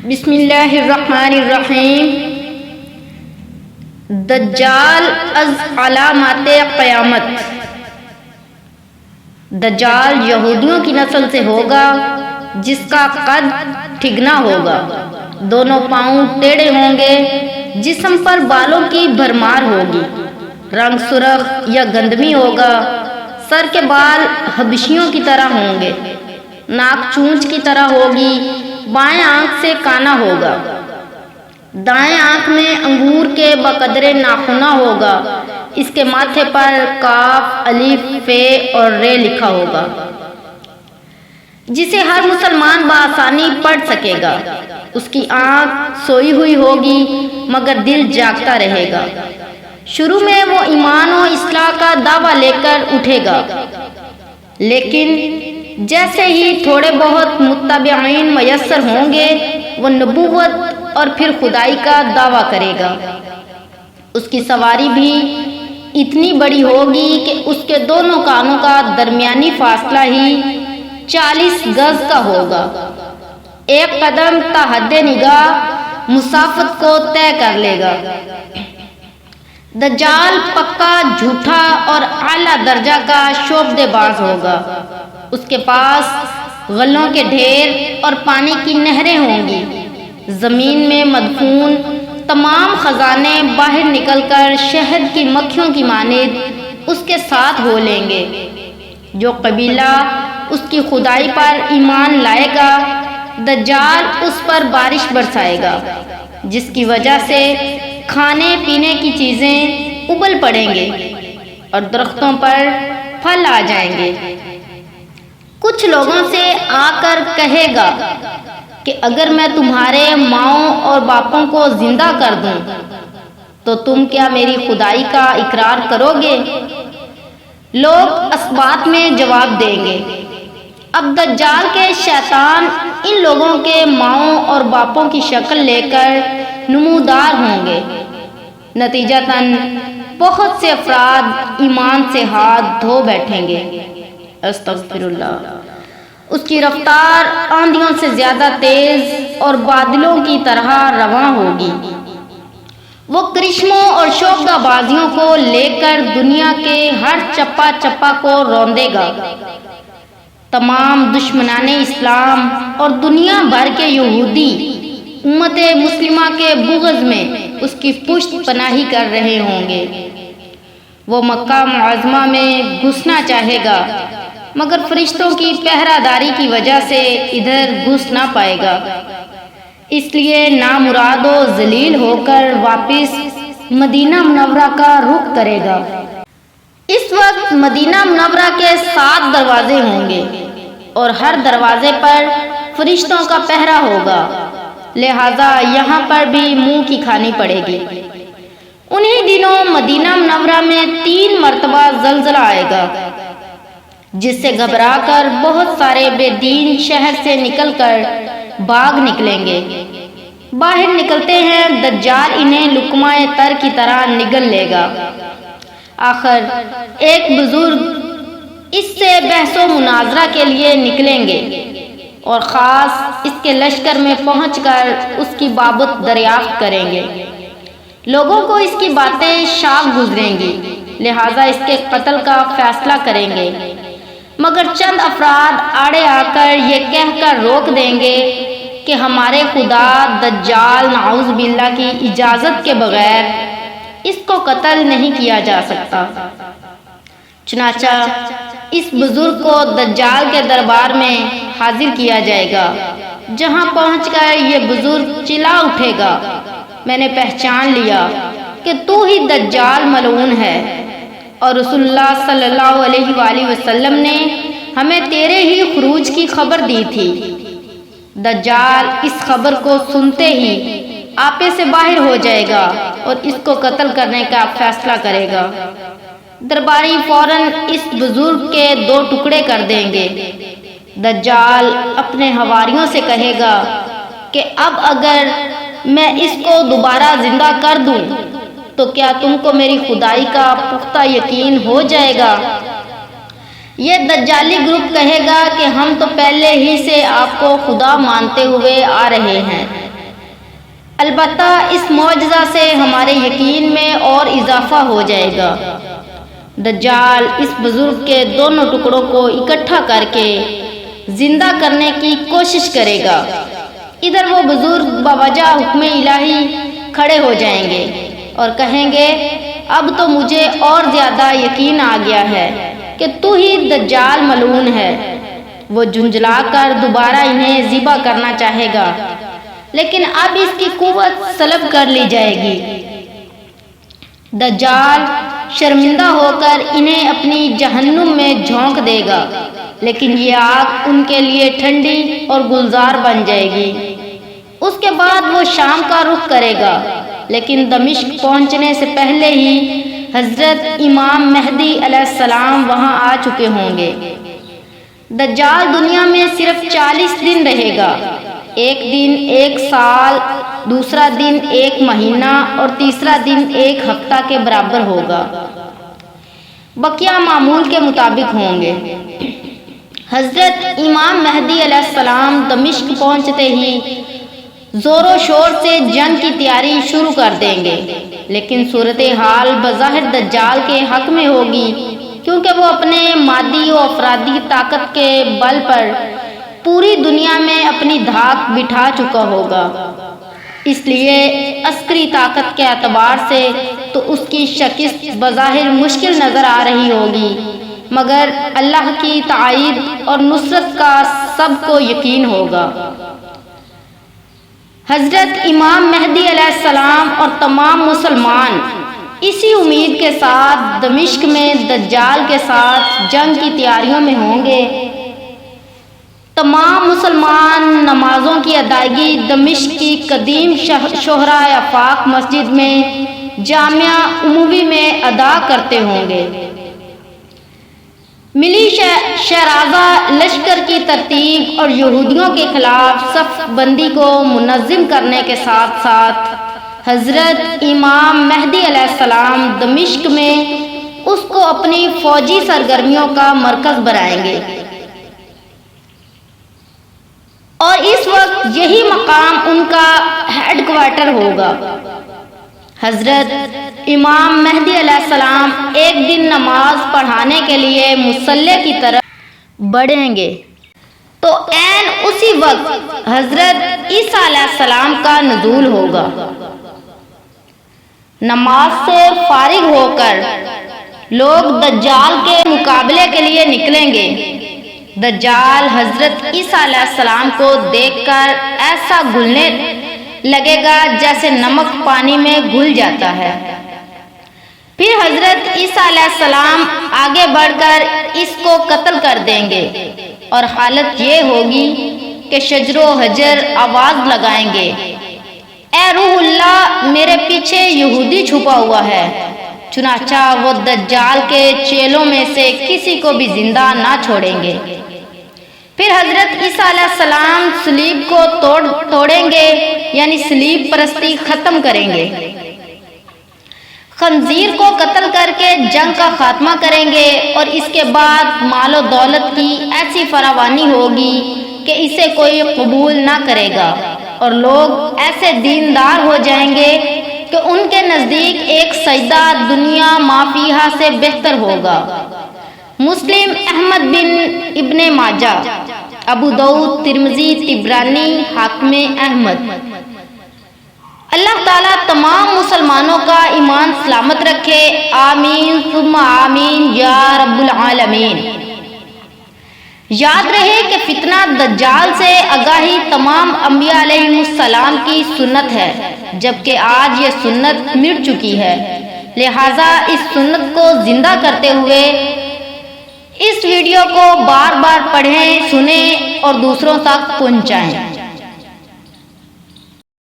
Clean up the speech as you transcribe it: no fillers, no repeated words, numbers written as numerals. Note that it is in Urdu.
بسم اللہ الرحمن الرحیم۔ دجال از علامات قیامت۔ دجال یہودیوں کی نسل سے ہوگا جس کا قد ٹھگنا ہوگا، دونوں پاؤں ٹیڑھے ہوں گے، جسم پر بالوں کی بھرمار ہوگی، رنگ سرخ یا گندمی ہوگا، سر کے بال حبشیوں کی طرح ہوں گے، ناک چونچ کی طرح ہوگی، بائیں آنکھ سے کانا ہوگا، دائیں آنکھ میں انگور کے بقدرے ناخنا ہوگا، اس کے ماتھے پر کاف، الف، فے اور رے لکھا ہوگا، جسے ہر مسلمان بآسانی پڑھ سکے گا۔ اس کی آنکھ سوئی ہوئی ہوگی مگر دل جاگتا رہے گا۔ شروع میں وہ ایمان و اصلاح کا دعویٰ لے کر اٹھے گا، لیکن جیسے ہی تھوڑے بہت متبعین میسر ہوں گے وہ نبوت اور پھر خدائی کا دعویٰ کرے گا۔ اس کی سواری بھی اتنی بڑی ہوگی کہ اس کے دونوں کانوں کا درمیانی فاصلہ ہی 40 گز کا ہوگا۔ ایک قدم تا حد نگاہ مسافت کو طے کر لے گا۔ دجال پکا جھوٹا اور اعلیٰ درجہ کا شعبدے باز ہوگا۔ اس کے پاس غلوں کے ڈھیر اور پانی کی نہریں ہوں گی۔ زمین میں مدفون تمام خزانے باہر نکل کر شہد کی مکھیوں کی مانند اس کے ساتھ ہو لیں گے۔ جو قبیلہ اس کی خدائی پر ایمان لائے گا، دجال اس پر بارش برسائے گا، جس کی وجہ سے کھانے پینے کی چیزیں ابل پڑیں گے اور درختوں پر پھل آ جائیں گے۔ کچھ لوگوں سے آ کر کہے گا کہ اگر میں تمہارے ماؤں اور باپوں کو زندہ کر دوں تو تم کیا میری خدائی کا اقرار کرو گے؟ لوگ اسبات میں جواب دیں گے۔ اب دجال کے شیطان ان لوگوں کے ماؤں اور باپوں کی شکل لے کر نمودار ہوں گے۔ نتیجتاً بہت سے افراد ایمان سے ہاتھ دھو بیٹھیں گے۔ استغفر اللہ۔ اس کی رفتار آندھیوں سے زیادہ تیز اور بادلوں کی طرح رواں ہوگی۔ وہ کرشموں اور شعبدہ بازیوں کو لے کر دنیا کے ہر چپا چپا کو روندے گا۔ تمام دشمنان اسلام اور دنیا بھر کے یہودی امت مسلمہ کے بغض میں اس کی پشت پناہی کر رہے ہوں گے۔ وہ مکہ معظمہ میں گھسنا چاہے گا مگر فرشتوں کی پہرہ داری کی وجہ سے ادھر گھس نہ پائے گا، اس لیے نامراد و ذلیل ہو کر واپس مدینہ منورہ کا رخ کرے گا۔ اس وقت مدینہ منورہ کے 7 دروازے ہوں گے اور ہر دروازے پر فرشتوں کا پہرہ ہوگا، لہذا یہاں پر بھی منہ کی کھانی پڑے گی۔ انہی دنوں مدینہ منورہ میں 3 مرتبہ زلزلہ آئے گا، جس سے گھبرا کر بہت سارے بے دین شہر سے نکل کر بھاگ نکلیں گے۔ باہر نکلتے ہیں دجال انہیں لقمہ تر کی طرح نگل لے گا۔ آخر ایک بزرگ اس سے بحث و مناظرہ کے لیے نکلیں گے اور خاص اس کے لشکر میں پہنچ کر اس کی بابت دریافت کریں گے۔ لوگوں کو اس کی باتیں شاق گزریں گی، لہذا اس کے قتل کا فیصلہ کریں گے، مگر چند افراد آڑے آ کر یہ کہہ کر روک دیں گے کہ ہمارے خدا دجال نعوذ باللہ کی اجازت کے بغیر اس کو قتل نہیں کیا جا سکتا۔ چنانچہ اس بزرگ کو دجال کے دربار میں حاضر کیا جائے گا، جہاں پہنچ کر یہ بزرگ چلا اٹھے گا، میں نے پہچان لیا کہ تو ہی دجال ملعون ہے، اور رسول اللہ صلی اللہ علیہ وآلہ وسلم نے ہمیں تیرے ہی خروج کی خبر دی تھی۔ دجال اس خبر کو سنتے ہی آپے سے باہر ہو جائے گا اور اس کو قتل کرنے کا فیصلہ کرے گا۔ درباری فوراً اس بزرگ کے 2 ٹکڑے کر دیں گے۔ دجال اپنے حواریوں سے کہے گا کہ اب اگر میں اس کو دوبارہ زندہ کر دوں تو کیا تم کو میری خدائی کا پختہ یقین ہو جائے گا؟ یہ دجالی گروپ کہے گا کہ ہم تو پہلے ہی سے آپ کو خدا مانتے ہوئے آ رہے ہیں، البتہ اس معجزہ سے ہمارے یقین میں اور اضافہ ہو جائے گا۔ دجال اس بزرگ کے دونوں ٹکڑوں کو اکٹھا کر کے زندہ کرنے کی کوشش کرے گا۔ ادھر وہ بزرگ بوجہ حکم الہی کھڑے ہو جائیں گے اور کہیں گے اب تو مجھے اور زیادہ یقین آ گیا ہے کہ تو ہی دجال ملعون ہے۔ وہ جھنجھلا کر دوبارہ انہیں ذبح کرنا چاہے گا، لیکن اب اس کی قوت سلب کر لی جائے گی۔ دجال شرمندہ ہو کر انہیں اپنی جہنم میں جھونک دے گا، لیکن یہ آگ ان کے لیے ٹھنڈی اور گلزار بن جائے گی۔ اس کے بعد وہ شام کا رخ کرے گا، لیکن دمشق پہنچنے سے پہلے ہی حضرت امام مہدی علیہ السلام وہاں آ چکے ہوں گے۔ دجال دنیا میں صرف 40 دن رہے گا، ایک دن 1 سال، دوسرا دن 1 مہینہ اور تیسرا دن 1 ہفتہ کے برابر ہوگا۔ بقیہ معمول کے مطابق ہوں گے۔ حضرت امام مہدی علیہ السلام دمشق پہنچتے ہی زور و شور سے جنگ کی تیاری شروع کر دیں گے، لیکن صورتحال بظاہر دجال کے حق میں ہوگی، کیونکہ وہ اپنے مادی و افرادی طاقت کے بل پر پوری دنیا میں اپنی دھاک بٹھا چکا ہوگا۔ اس لیے عسکری طاقت کے اعتبار سے تو اس کی شکست بظاہر مشکل نظر آ رہی ہوگی، مگر اللہ کی تائید اور نصرت کا سب کو یقین ہوگا۔ حضرت امام مہدی علیہ السلام اور تمام مسلمان اسی امید کے ساتھ دمشق میں دجال کے ساتھ جنگ کی تیاریوں میں ہوں گے۔ تمام مسلمان نمازوں کی ادائیگی دمشق کی قدیم شہرائے آفاق مسجد میں جامعہ عمومی میں ادا کرتے ہوں گے۔ ملی شہرازہ لشکر کی ترتیب اور یہودیوں کے خلاف صف بندی کو منظم کرنے کے ساتھ ساتھ حضرت امام مہدی علیہ السلام دمشق میں اس کو اپنی فوجی سرگرمیوں کا مرکز بنائیں گے، اور اس وقت یہی مقام ان کا ہیڈ کوارٹر ہوگا۔ حضرت امام مہدی علیہ السلام ایک دن نماز پڑھانے کے لیے مصلی کی طرف بڑھیں گے تو عین اسی وقت حضرت عیسیٰ علیہ السلام کا نزول ہوگا۔ نماز سے فارغ ہو کر لوگ دجال کے مقابلے کے لیے نکلیں گے۔ دجال حضرت عیسیٰ علیہ السلام کو دیکھ کر ایسا گھلنے لگے گا جیسے نمک پانی میں گھل جاتا ہے۔ پھر حضرت عیسیٰ علیہ السلام آگے بڑھ کر اس کو قتل کر دیں گے، اور حالت یہ ہوگی کہ شجر و حجر آواز لگائیں گے، اے روح اللہ، میرے پیچھے یہودی چھپا ہوا ہے۔ چنانچہ وہ دجال کے چیلوں میں سے کسی کو بھی زندہ نہ چھوڑیں گے۔ پھر حضرت عیسیٰ علیہ السلام صلیب کو توڑیں گے، یعنی صلیب پرستی ختم کریں گے۔ خنزیر کو قتل کر کے جنگ کا خاتمہ کریں گے، اور اس کے بعد مال و دولت کی ایسی فراوانی ہوگی کہ اسے کوئی قبول نہ کرے گا، اور لوگ ایسے دیندار ہو جائیں گے کہ ان کے نزدیک ایک سجدہ دنیا ما فیہا سے بہتر ہوگا۔ مسلم، احمد بن ابن ماجہ، ابو داؤد، ترمذی، طبرانی، حاکم احمد۔ اللہ تعالیٰ تمام مسلمانوں کا ایمان سلامت رکھے، آمین ثم آمین یا رب العالمین۔ یاد رہے کہ فتنہ دجال سے آگاہی تمام انبیاء علیہ السلام کی سنت ہے، جبکہ آج یہ سنت مٹ چکی ہے، لہٰذا اس سنت کو زندہ کرتے ہوئے اس ویڈیو کو بار بار پڑھیں، سنیں اور دوسروں تک پہنچائیں۔